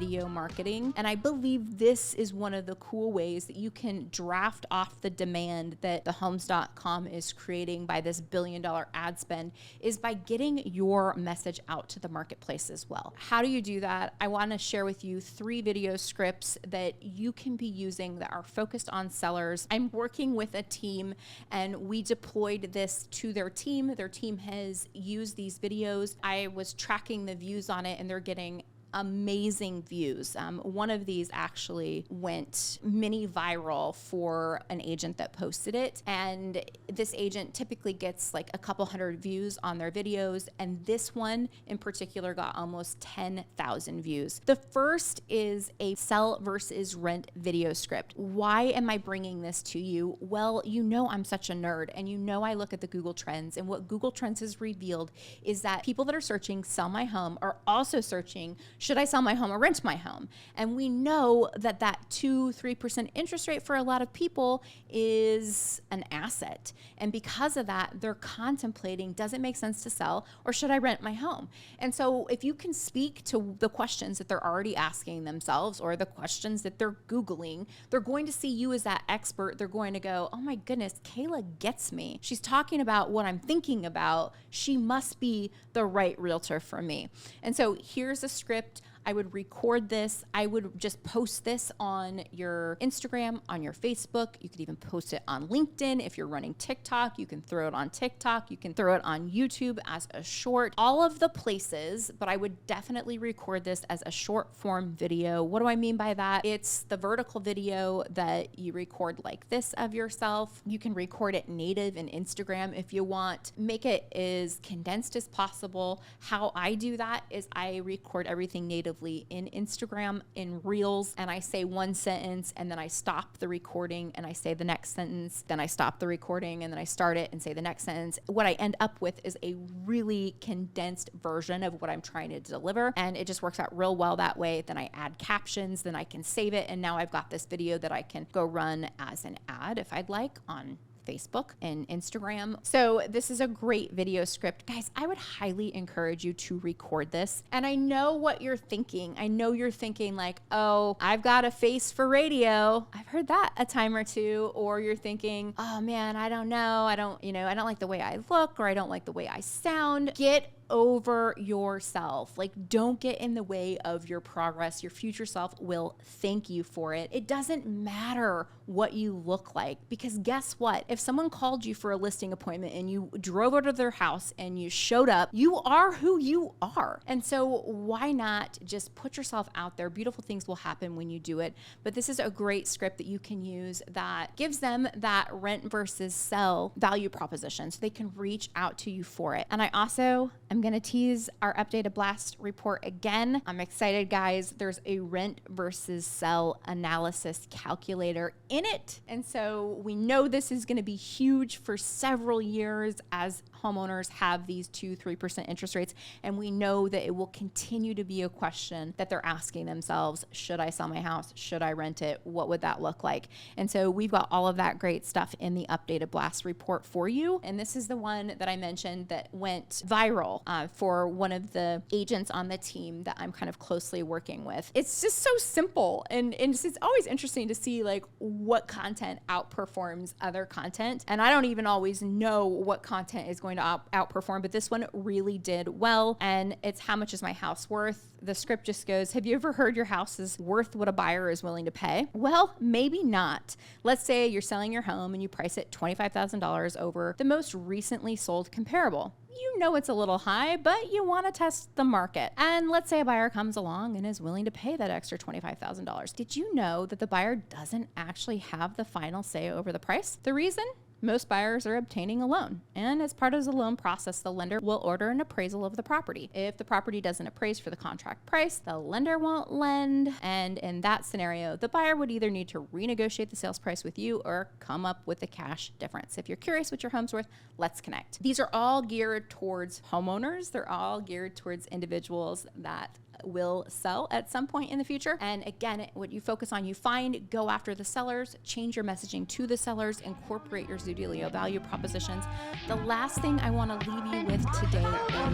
video marketing. And I believe this is one of the cool ways that you can draft off the demand that the homes.com is creating by this billion-dollar ad spend, is by getting your message out to the marketplace as well. How do you do that? I want to share with you 3 video scripts that you can be using that are focused on sellers. I'm working with a team and we deployed this to their team. Their team has used these videos. I was tracking the views on it and they're getting amazing views. One of these actually went mini viral for an agent that posted it. And this agent typically gets like a couple hundred views on their videos. And this one in particular got almost 10,000 views. The first is a sell versus rent video script. Why am I bringing this to you? Well, you know I'm such a nerd and you know I look at the Google Trends, and what Google Trends has revealed is that people that are searching sell my home are also searching, should I sell my home or rent my home? And we know that 2-3% interest rate for a lot of people is an asset. And because of that, they're contemplating, does it make sense to sell or should I rent my home? And so if you can speak to the questions that they're already asking themselves or the questions that they're Googling, they're going to see you as that expert. They're going to go, oh my goodness, Kayla gets me. She's talking about what I'm thinking about. She must be the right realtor for me. And so here's a script. I would record this. I would just post this on your Instagram, on your Facebook. You could even post it on LinkedIn. If you're running TikTok, you can throw it on TikTok. You can throw it on YouTube as a short, all of the places, but I would definitely record this as a short form video. What do I mean by that? It's the vertical video that you record like this of yourself. You can record it native in Instagram if you want. Make it as condensed as possible. How I do that is I record everything native in Instagram in Reels, and I say one sentence and then I stop the recording and I say the next sentence, then I stop the recording and then I start it and say the next sentence. What I end up with is a really condensed version of what I'm trying to deliver, and it just works out real well that way. Then I add captions, then I can save it, and now I've got this video that I can go run as an ad if I'd like on Facebook and Instagram. So this is a great video script. Guys, I would highly encourage you to record this. And I know what you're thinking. I know you're thinking like, oh, I've got a face for radio. I've heard that a time or two. Or you're thinking, oh man, I don't know. I don't like the way I look, or I don't like the way I sound. Get over yourself. Like, don't get in the way of your progress. Your future self will thank you for it. It doesn't matter what you look like, because guess what? If someone called you for a listing appointment and you drove over to their house and you showed up, you are who you are. And so why not just put yourself out there? Beautiful things will happen when you do it. But this is a great script that you can use that gives them that rent versus sell value proposition so they can reach out to you for it. And I'm going to tease our updated blast report again. I'm excited, guys. There's a rent versus sell analysis calculator in it. And so we know this is going to be huge for several years as homeowners have these 2-3% interest rates. And we know that it will continue to be a question that they're asking themselves. Should I sell my house? Should I rent it? What would that look like? And so we've got all of that great stuff in the updated blast report for you. And this is the one that I mentioned that went viral for one of the agents on the team that I'm kind of closely working with. It's just so simple. And it's always interesting to see like what content outperforms other content. And I don't even always know what content is going to outperform, but this one really did well. And it's how much is my house worth? The script just goes, have you ever heard your house is worth what a buyer is willing to pay? Well, maybe not. Let's say you're selling your home and you price it $25,000 over the most recently sold comparable. You know it's a little high, but you want to test the market. And let's say a buyer comes along and is willing to pay that extra $25,000. Did you know that the buyer doesn't actually have the final say over the price? The reason? Most buyers are obtaining a loan, and as part of the loan process, the lender will order an appraisal of the property. If the property doesn't appraise for the contract price, the lender won't lend, and in that scenario, the buyer would either need to renegotiate the sales price with you or come up with the cash difference. If you're curious what your home's worth, let's connect. These are all geared towards homeowners. They're all geared towards individuals that will sell at some point in the future. And again, what you focus on, you find, go after the sellers, change your messaging to the sellers, incorporate your Zoodealio value propositions. The last thing I want to leave you with today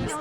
is